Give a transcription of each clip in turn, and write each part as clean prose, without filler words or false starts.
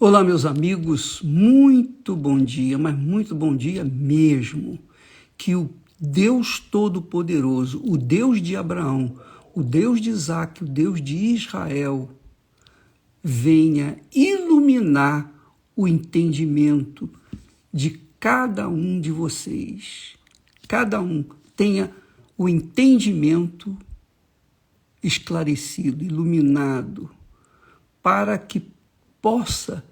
Olá, meus amigos, muito bom dia, mas muito bom dia mesmo. Que o Deus Todo-Poderoso, o Deus de Abraão, o Deus de Isaac, o Deus de Israel, venha iluminar o entendimento de cada um de vocês. Cada um tenha o entendimento esclarecido, iluminado, para que possa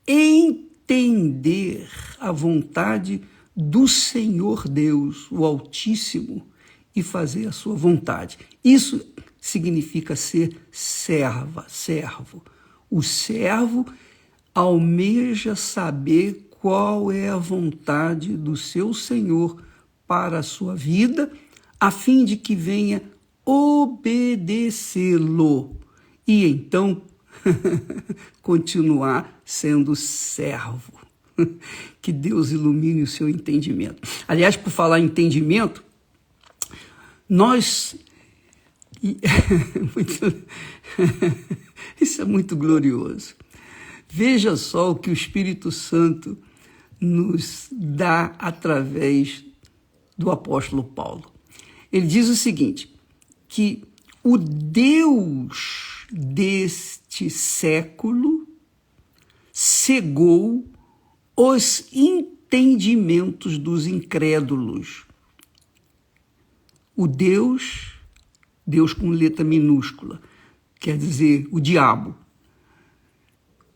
entender a vontade do Senhor Deus, o Altíssimo, e fazer a sua vontade. Isso significa ser servo. O servo almeja saber qual é a vontade do seu Senhor para a sua vida, a fim de que venha obedecê-lo e então continuar sendo servo. Que Deus ilumine o seu entendimento. Aliás, por falar em entendimento, nós... Isso é muito glorioso. Veja só o que o Espírito Santo nos dá através do apóstolo Paulo. Ele diz o seguinte, que o Deus deste século cegou os entendimentos dos incrédulos. O Deus com letra minúscula, quer dizer, o diabo.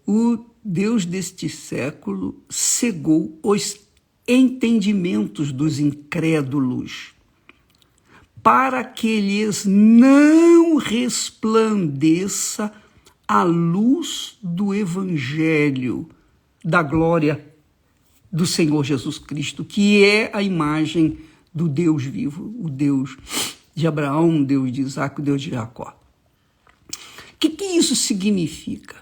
O Deus deste século cegou os entendimentos dos incrédulos, para que lhes não resplandeça a luz do Evangelho, da glória do Senhor Jesus Cristo, que é a imagem do Deus vivo, o Deus de Abraão, o Deus de Isaac, o Deus de Jacó. O que isso significa?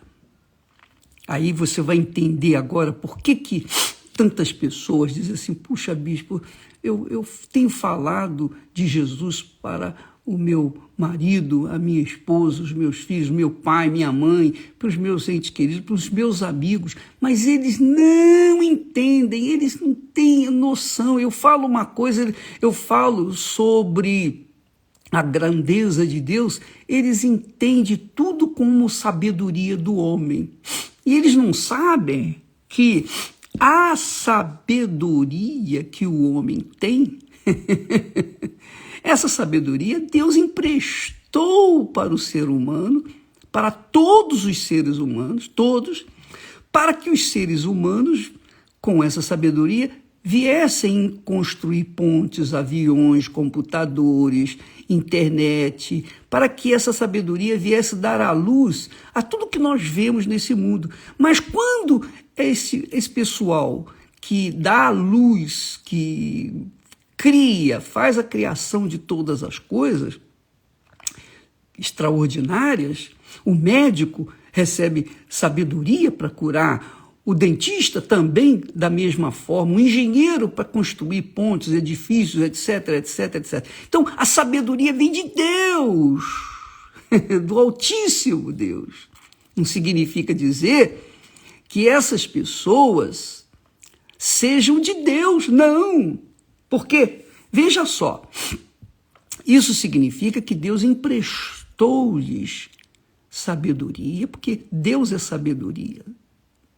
Aí você vai entender agora por que tantas pessoas dizem assim, puxa, bispo, eu tenho falado de Jesus para o meu marido, a minha esposa, os meus filhos, meu pai, minha mãe, para os meus entes queridos, para os meus amigos, mas eles não entendem, eles não têm noção. Eu falo uma coisa, eu falo sobre a grandeza de Deus, eles entendem tudo como sabedoria do homem. E eles não sabem que a sabedoria que o homem tem, essa sabedoria Deus emprestou para o ser humano, para todos os seres humanos, todos, para que os seres humanos, com essa sabedoria, viessem construir pontes, aviões, computadores, internet, para que essa sabedoria viesse dar à luz a tudo que nós vemos nesse mundo. Mas quando esse pessoal que dá à luz, que cria, faz a criação de todas as coisas extraordinárias, o médico recebe sabedoria para curar, o dentista também da mesma forma, o engenheiro para construir pontes, edifícios, etc. Então, a sabedoria vem de Deus, do Altíssimo Deus. Não significa dizer que essas pessoas sejam de Deus, não. Porque, veja só, isso significa que Deus emprestou-lhes sabedoria, porque Deus é sabedoria.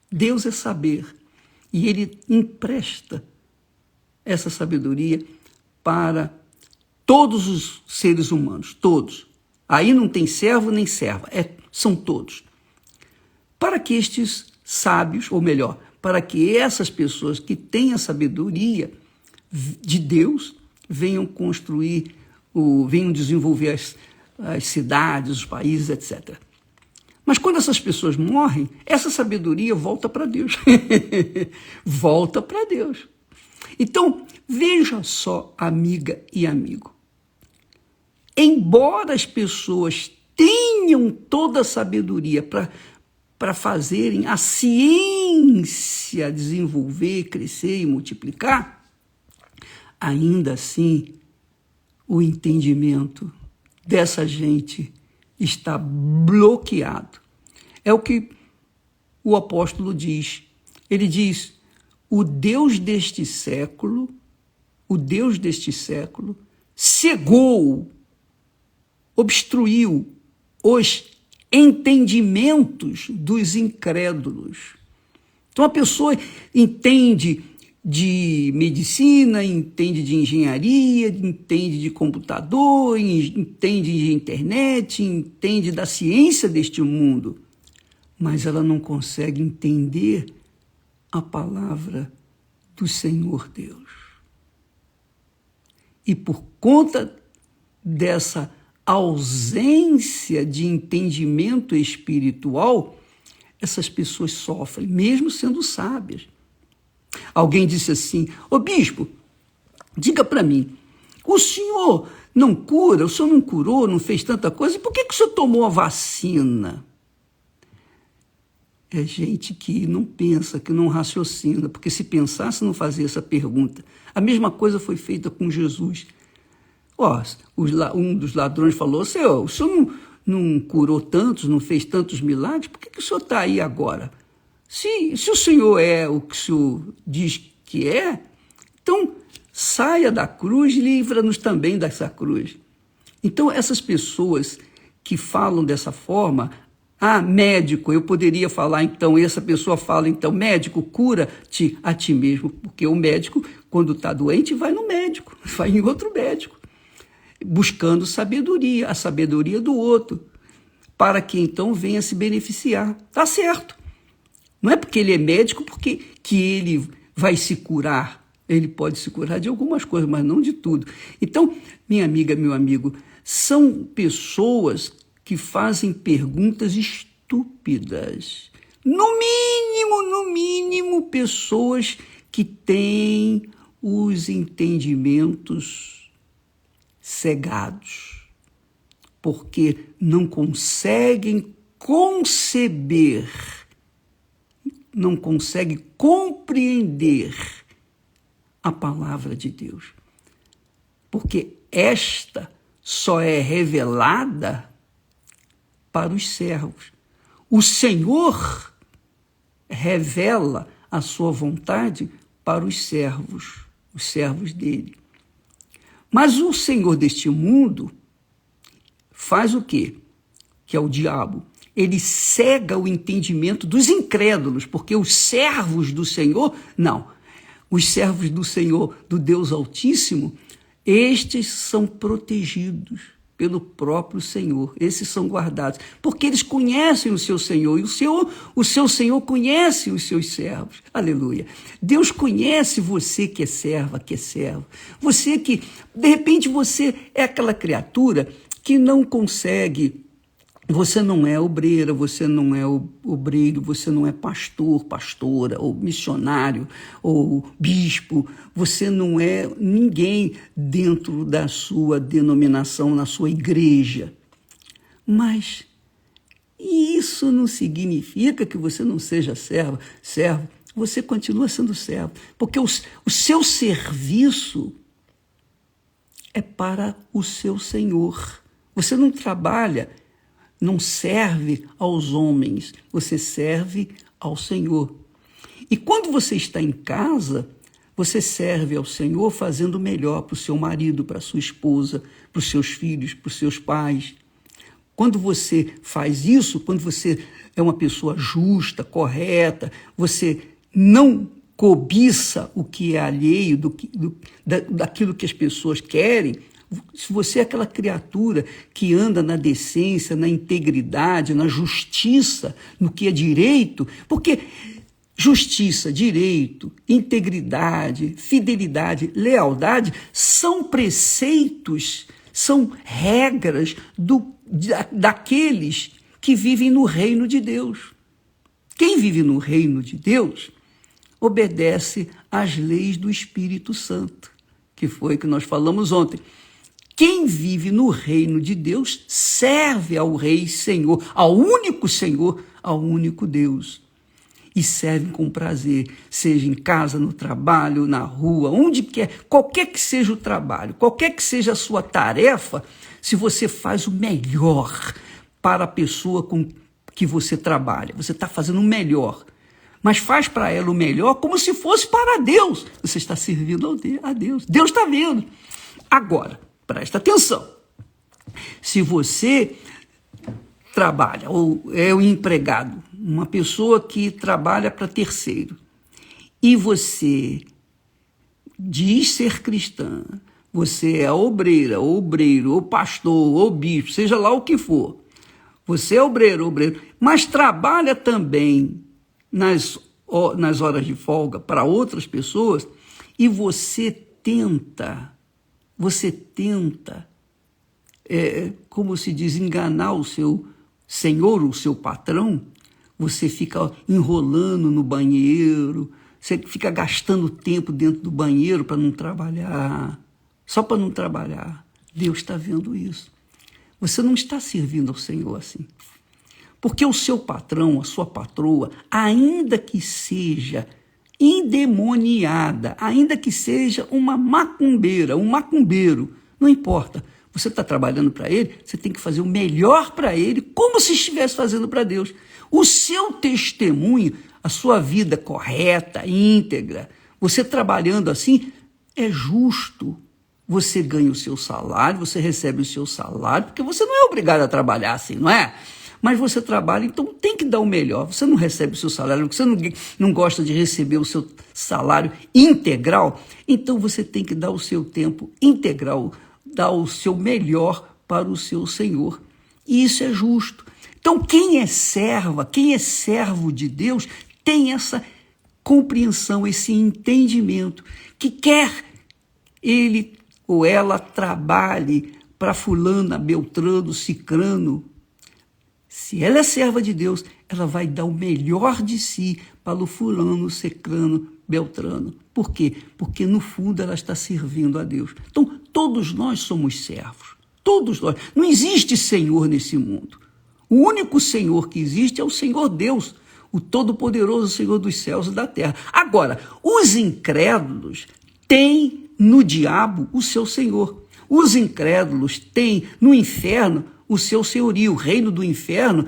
Deus é saber, e Ele empresta essa sabedoria para todos os seres humanos, todos. Aí não tem servo nem serva, são todos. Para que estes sábios, ou melhor, para que essas pessoas que têm a sabedoria de Deus venham construir, venham desenvolver as cidades, os países, etc. Mas quando essas pessoas morrem, essa sabedoria volta para Deus. Volta para Deus. Então, veja só, amiga e amigo. Embora as pessoas tenham toda a sabedoria para fazerem a ciência desenvolver, crescer e multiplicar, ainda assim, o entendimento dessa gente está bloqueado. É o que o apóstolo diz. Ele diz, o Deus deste século cegou, obstruiu os entendimentos dos incrédulos. Então a pessoa entende de medicina, entende de engenharia, entende de computador, entende de internet, entende da ciência deste mundo, mas ela não consegue entender a palavra do Senhor Deus. E por conta dessa ausência de entendimento espiritual, essas pessoas sofrem, mesmo sendo sábias. Alguém disse assim, ô bispo, diga para mim, o senhor não cura, o senhor não curou, não fez tanta coisa, e por que o senhor tomou a vacina? É gente que não pensa, que não raciocina, porque se pensasse não fazia essa pergunta. A mesma coisa foi feita com Jesus. Um dos ladrões falou, Senhor, o senhor não curou tantos, não fez tantos milagres, por que o senhor está aí agora? Se o senhor é o que o senhor diz que é, então saia da cruz e livra-nos também dessa cruz. Então essas pessoas que falam dessa forma, médico, eu poderia falar então, essa pessoa fala então, médico, cura-te a ti mesmo, porque o médico, quando está doente, vai no médico, vai em outro médico, buscando sabedoria, a sabedoria do outro, para que então venha se beneficiar. Tá certo. Não é porque ele é médico que ele vai se curar. Ele pode se curar de algumas coisas, mas não de tudo. Então, minha amiga, meu amigo, são pessoas que fazem perguntas estúpidas. No mínimo, pessoas que têm os entendimentos cegados, porque não conseguem conceber, não conseguem compreender a palavra de Deus. Porque esta só é revelada para os servos. O Senhor revela a sua vontade para os servos dele. Mas o Senhor deste mundo faz o quê? Que é o diabo. Ele cega o entendimento dos incrédulos, porque os servos do Senhor, não. Os servos do Senhor, do Deus Altíssimo, estes são protegidos pelo próprio Senhor. Esses são guardados, porque eles conhecem o seu Senhor, e o seu Senhor conhece os seus servos. Aleluia. Deus conhece você que é serva, que é servo. Você que, de repente, você é aquela criatura que não consegue. Você não é obreira, você não é obreiro, você não é pastor, pastora, ou missionário, ou bispo, você não é ninguém dentro da sua denominação, na sua igreja. Mas isso não significa que você não seja servo, você continua sendo servo, porque o seu serviço é para o seu Senhor. Você não trabalha, não serve aos homens, você serve ao Senhor. E quando você está em casa, você serve ao Senhor fazendo o melhor para o seu marido, para a sua esposa, para os seus filhos, para os seus pais. Quando você faz isso, quando você é uma pessoa justa, correta, você não cobiça o que é alheio daquilo que as pessoas querem. Se você é aquela criatura que anda na decência, na integridade, na justiça, no que é direito, porque justiça, direito, integridade, fidelidade, lealdade são preceitos, são regras daqueles que vivem no reino de Deus. Quem vive no reino de Deus obedece às leis do Espírito Santo, que foi o que nós falamos ontem. Quem vive no reino de Deus serve ao Rei Senhor, ao único Deus. E serve com prazer, seja em casa, no trabalho, na rua, onde quer, qualquer que seja o trabalho, qualquer que seja a sua tarefa, se você faz o melhor para a pessoa que você trabalha, você está fazendo o melhor, mas faz para ela o melhor como se fosse para Deus. Você está servindo a Deus. Deus está vendo. Agora, presta atenção. Se você trabalha, ou é um empregado, uma pessoa que trabalha para terceiro, e você diz ser cristã, você é obreira, ou obreiro, ou pastor, ou bispo, seja lá o que for, você é obreiro, mas trabalha também nas horas de folga para outras pessoas, e você tenta, como se diz, enganar o seu senhor, o seu patrão, você fica enrolando no banheiro, você fica gastando tempo dentro do banheiro para não trabalhar, só para não trabalhar. Deus está vendo isso. Você não está servindo ao Senhor assim. Porque o seu patrão, a sua patroa, ainda que seja endemoniada, ainda que seja uma macumbeira, um macumbeiro, não importa. Você está trabalhando para ele, você tem que fazer o melhor para ele, como se estivesse fazendo para Deus. O seu testemunho, a sua vida correta, íntegra, você trabalhando assim, é justo. Você ganha o seu salário, você recebe o seu salário, porque você não é obrigado a trabalhar assim, não é? Mas você trabalha, então tem que dar o melhor. Você não recebe o seu salário, você não gosta de receber o seu salário integral, então você tem que dar o seu tempo integral, dar o seu melhor para o seu Senhor. E isso é justo. Então, quem é servo de Deus, tem essa compreensão, esse entendimento, que quer ele ou ela trabalhe para fulana, beltrano, cicrano. Se ela é serva de Deus, ela vai dar o melhor de si para o fulano, cicrano, beltrano. Por quê? Porque no fundo ela está servindo a Deus. Então, todos nós somos servos. Todos nós. Não existe Senhor nesse mundo. O único Senhor que existe é o Senhor Deus, o Todo-Poderoso Senhor dos céus e da terra. Agora, os incrédulos têm no diabo o seu senhor. Os incrédulos têm no inferno o seu senhorio. O reino do inferno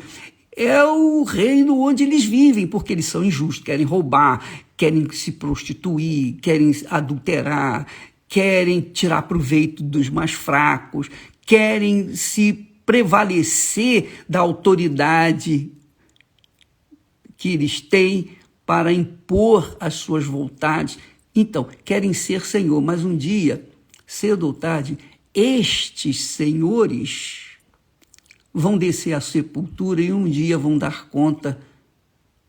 é o reino onde eles vivem, porque eles são injustos, querem roubar, querem se prostituir, querem adulterar, querem tirar proveito dos mais fracos, querem se prevalecer da autoridade que eles têm para impor as suas vontades. Então, querem ser senhor, mas um dia, cedo ou tarde, estes senhores vão descer à sepultura e um dia vão dar conta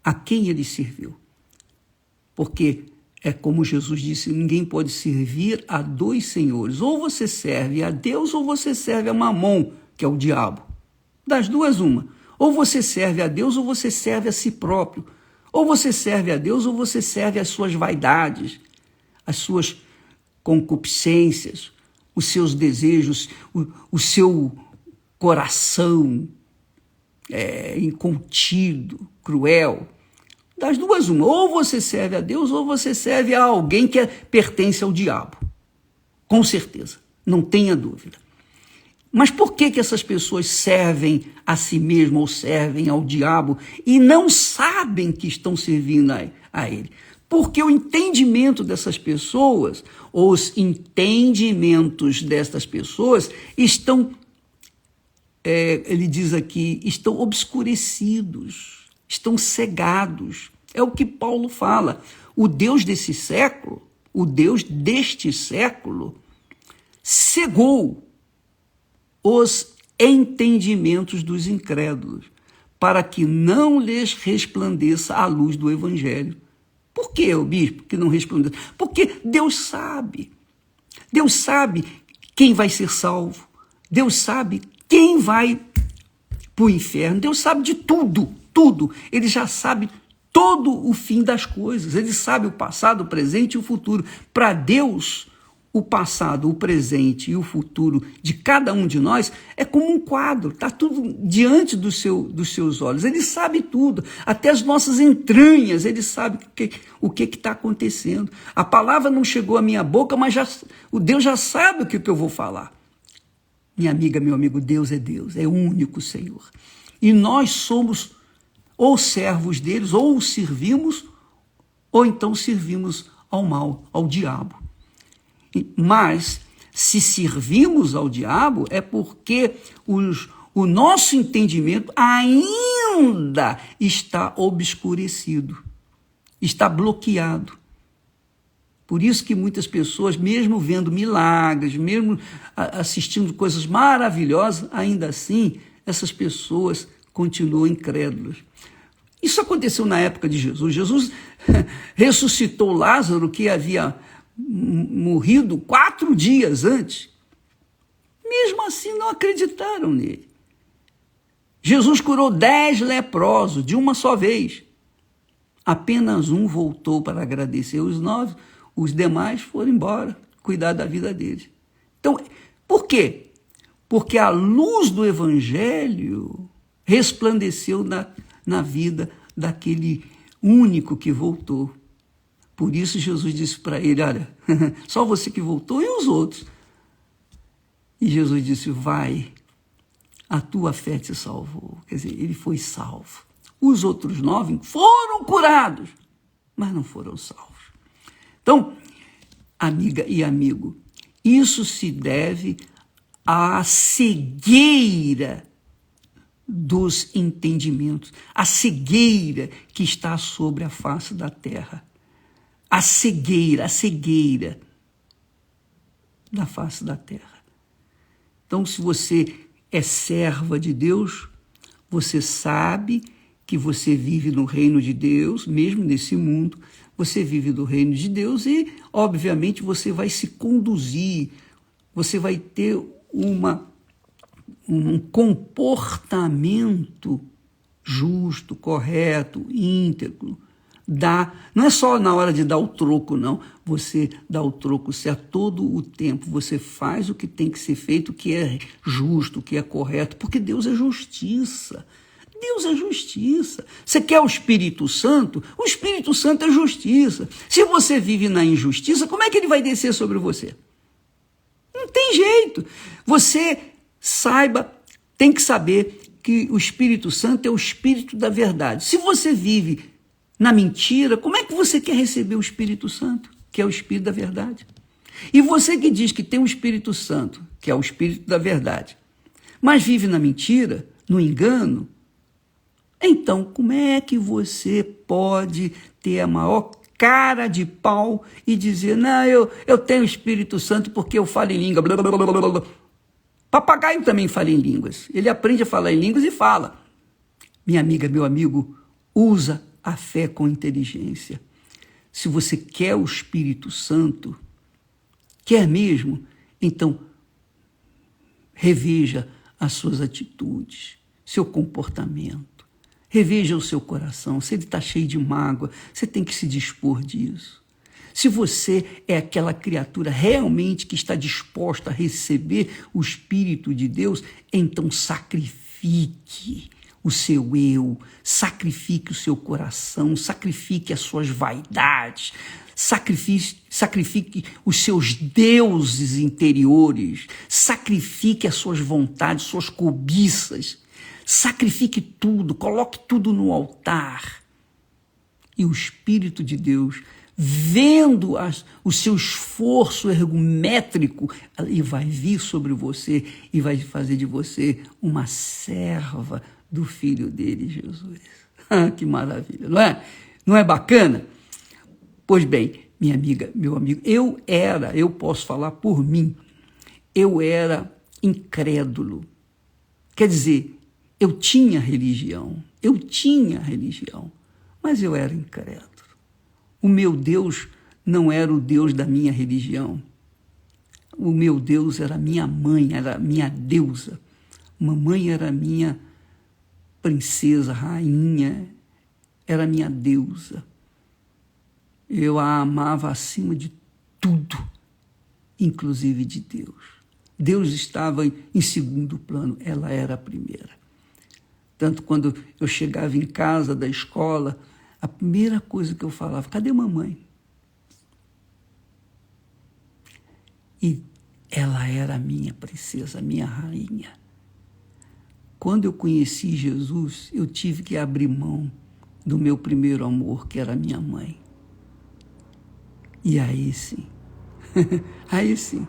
a quem ele serviu. Porque é como Jesus disse, ninguém pode servir a dois senhores. Ou você serve a Deus ou você serve a Mamon, que é o diabo. Das duas, uma. Ou você serve a Deus ou você serve a si próprio. Ou você serve a Deus ou você serve às suas vaidades, as suas concupiscências, os seus desejos, o seu coração incontido, cruel. Das duas, uma. Ou você serve a Deus ou você serve a alguém que pertence ao diabo. Com certeza, não tenha dúvida. Mas por que essas pessoas servem a si mesmas ou servem ao diabo e não sabem que estão servindo a ele? Porque o entendimento dessas pessoas, os entendimentos dessas pessoas estão, ele diz aqui, estão obscurecidos, estão cegados. É o que Paulo fala. O Deus desse século, o Deus deste século, cegou os entendimentos dos incrédulos, para que não lhes resplandeça a luz do Evangelho. Por que, o bispo, que não resplandece? Porque Deus sabe. Deus sabe quem vai ser salvo. Deus sabe quem vai para o inferno. Deus sabe de tudo, tudo. Ele já sabe todo o fim das coisas. Ele sabe o passado, o presente e o futuro. Para Deus, o passado, o presente e o futuro de cada um de nós é como um quadro, está tudo diante dos seus olhos. Ele sabe tudo, até as nossas entranhas, ele sabe o que está acontecendo. A palavra não chegou à minha boca, mas o Deus já sabe o que eu vou falar. Minha amiga, meu amigo, Deus, é o único Senhor. E nós somos ou servos deles, ou os servimos, ou então servimos ao mal, ao diabo. Mas, se servimos ao diabo, é porque o nosso entendimento ainda está obscurecido, está bloqueado. Por isso que muitas pessoas, mesmo vendo milagres, mesmo assistindo coisas maravilhosas, ainda assim, essas pessoas continuam incrédulas. Isso aconteceu na época de Jesus. Jesus ressuscitou Lázaro, que havia morrido 4 dias antes. Mesmo assim, não acreditaram nele. Jesus curou 10 leprosos de uma só vez. Apenas um voltou para agradecer. Os demais foram embora, cuidar da vida deles. Então, por quê? Porque a luz do Evangelho resplandeceu na vida daquele único que voltou. Por isso Jesus disse para ele, olha, só você que voltou e os outros. E Jesus disse, vai, a tua fé te salvou. Quer dizer, ele foi salvo. Os outros 9 foram curados, mas não foram salvos. Então, amiga e amigo, isso se deve à cegueira dos entendimentos, a cegueira que está sobre a face da terra. A cegueira da face da terra. Então, se você é serva de Deus, você sabe que você vive no reino de Deus, mesmo nesse mundo, você vive do reino de Deus e, obviamente, você vai se conduzir, você vai ter um comportamento justo, correto, íntegro. Não é só na hora de dar o troco, não. Você dá o troco certo todo o tempo. Você faz o que tem que ser feito, o que é justo, o que é correto, porque Deus é justiça. Deus é justiça. Você quer o Espírito Santo? O Espírito Santo é justiça. Se você vive na injustiça, como é que ele vai descer sobre você? Não tem jeito. Você tem que saber que o Espírito Santo é o Espírito da verdade. Se você vive na mentira, como é que você quer receber o Espírito Santo, que é o Espírito da verdade? E você que diz que tem o Espírito Santo, que é o Espírito da verdade, mas vive na mentira, no engano, então como é que você pode ter a maior cara de pau e dizer, não, eu tenho o Espírito Santo porque eu falo em língua, blá, blá, blá, blá, blá. Papagaio também fala em línguas, ele aprende a falar em línguas e fala. Minha amiga, meu amigo, usa a fé com inteligência. Se você quer o Espírito Santo, quer mesmo, então reveja as suas atitudes, seu comportamento, reveja o seu coração. Se ele está cheio de mágoa, você tem que se dispor disso. Se você é aquela criatura realmente que está disposta a receber o Espírito de Deus, então sacrifique o seu eu, sacrifique o seu coração, sacrifique as suas vaidades, sacrifique os seus deuses interiores, sacrifique as suas vontades, suas cobiças, sacrifique tudo, coloque tudo no altar. E o Espírito de Deus, vendo o seu esforço ergométrico, ele vai vir sobre você e vai fazer de você uma serva do Filho dele, Jesus. Que maravilha, não é? Não é bacana? Pois bem, minha amiga, meu amigo, eu posso falar por mim, eu era incrédulo. Quer dizer, eu tinha religião, mas eu era incrédulo. O meu Deus não era o Deus da minha religião. O meu Deus era minha mãe, era minha deusa. Mamãe era minha princesa, rainha, era minha deusa. Eu a amava acima de tudo, inclusive de Deus. Deus estava em segundo plano, ela era a primeira. Tanto quando eu chegava em casa da escola, a primeira coisa que eu falava, cadê mamãe? E ela era a minha princesa, a minha rainha. quando eu conheci Jesus, eu tive que abrir mão do meu primeiro amor, que era minha mãe. E aí sim, aí sim,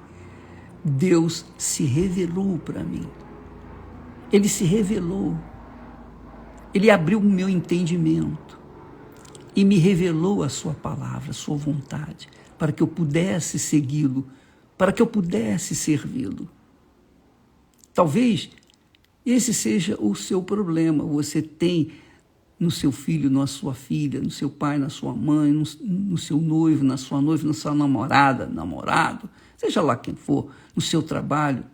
Deus se revelou para mim. Ele se revelou. Ele abriu o meu entendimento e me revelou a sua palavra, a sua vontade, para que eu pudesse segui-lo, para que eu pudesse servi-lo. Talvez esse seja o seu problema. Você tem no seu filho, na sua filha, no seu pai, na sua mãe, no seu noivo, na sua noiva, na sua namorada, namorado, seja lá quem for, no seu trabalho,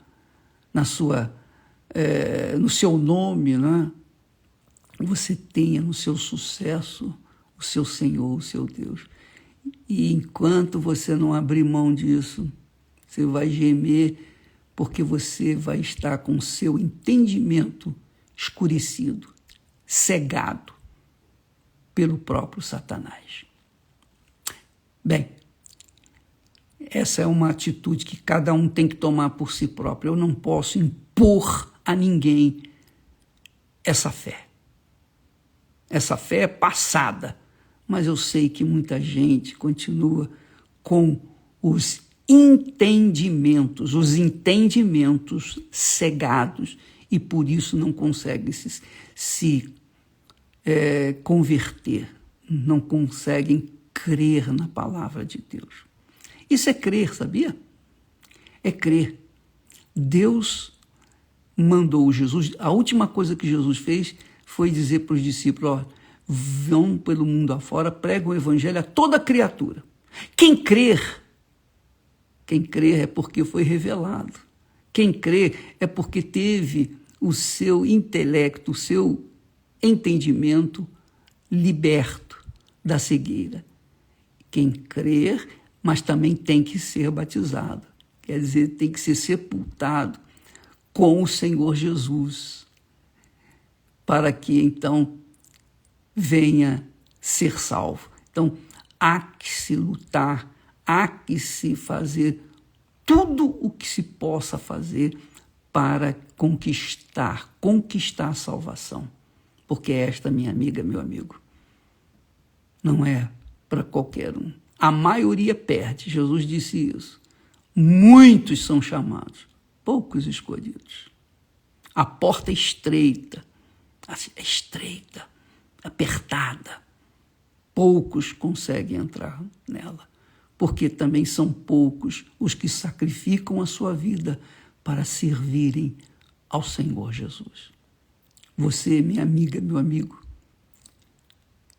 no seu nome, né? Você tenha no seu sucesso o seu Senhor, o seu Deus. E enquanto você não abrir mão disso, você vai gemer, porque você vai estar com o seu entendimento escurecido, cegado pelo próprio Satanás. Bem, essa é uma atitude que cada um tem que tomar por si próprio. Eu não posso impor a ninguém essa fé. Essa fé é passada, mas eu sei que muita gente continua com os entendimentos cegados e por isso não conseguem se converter, não conseguem crer na palavra de Deus. Isso é crer, sabia? É crer. Deus mandou Jesus, a última coisa que Jesus fez foi dizer para os discípulos, vão pelo mundo afora, pregam o evangelho a toda criatura. Quem crer é porque foi revelado. Quem crê é porque teve o seu intelecto, o seu entendimento liberto da cegueira. Quem crer, mas também tem que ser batizado. Quer dizer, tem que ser sepultado com o Senhor Jesus, para que então venha ser salvo. Então, há que se lutar, há que se fazer tudo o que se possa fazer para conquistar a salvação. Porque esta, minha amiga, meu amigo, não é para qualquer um. A maioria perde, Jesus disse isso. Muitos são chamados, poucos escolhidos. A porta é estreita, apertada. Poucos conseguem entrar nela, porque também são poucos os que sacrificam a sua vida para servirem ao Senhor Jesus. Você, minha amiga, meu amigo,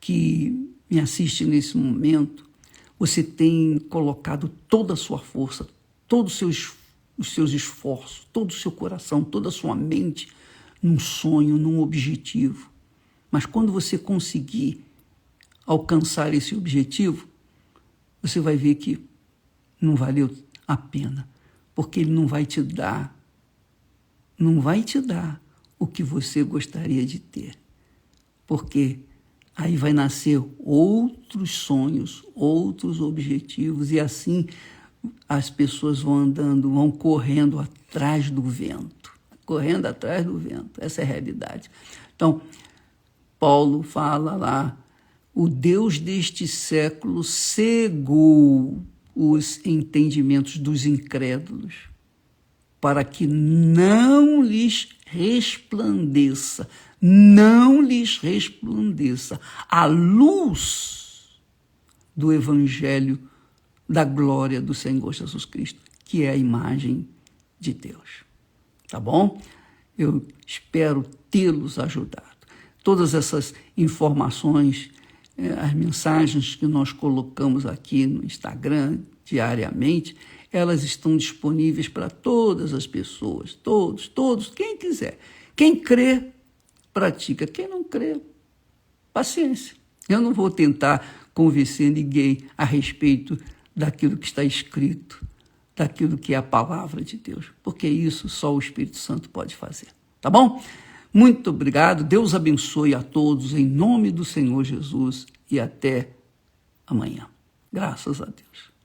que me assiste nesse momento, você tem colocado toda a sua força, todos os seus esforços, todo o seu coração, toda a sua mente num sonho, num objetivo. Mas quando você conseguir alcançar esse objetivo, você vai ver que não valeu a pena, porque ele não vai te dar o que você gostaria de ter, porque aí vai nascer outros sonhos, outros objetivos, e assim as pessoas vão correndo atrás do vento. Essa é a realidade. Então, Paulo fala lá, o Deus deste século cegou os entendimentos dos incrédulos, para que não lhes resplandeça a luz do Evangelho da glória do Senhor Jesus Cristo, que é a imagem de Deus. Tá bom? Eu espero tê-los ajudado. Todas essas informações, as mensagens que nós colocamos aqui no Instagram diariamente, elas estão disponíveis para todas as pessoas, todos, quem quiser. Quem crê, pratica. Quem não crê, paciência. Eu não vou tentar convencer ninguém a respeito daquilo que está escrito, daquilo que é a palavra de Deus, porque isso só o Espírito Santo pode fazer. Tá bom? Muito obrigado. Deus abençoe a todos em nome do Senhor Jesus e até amanhã. Graças a Deus.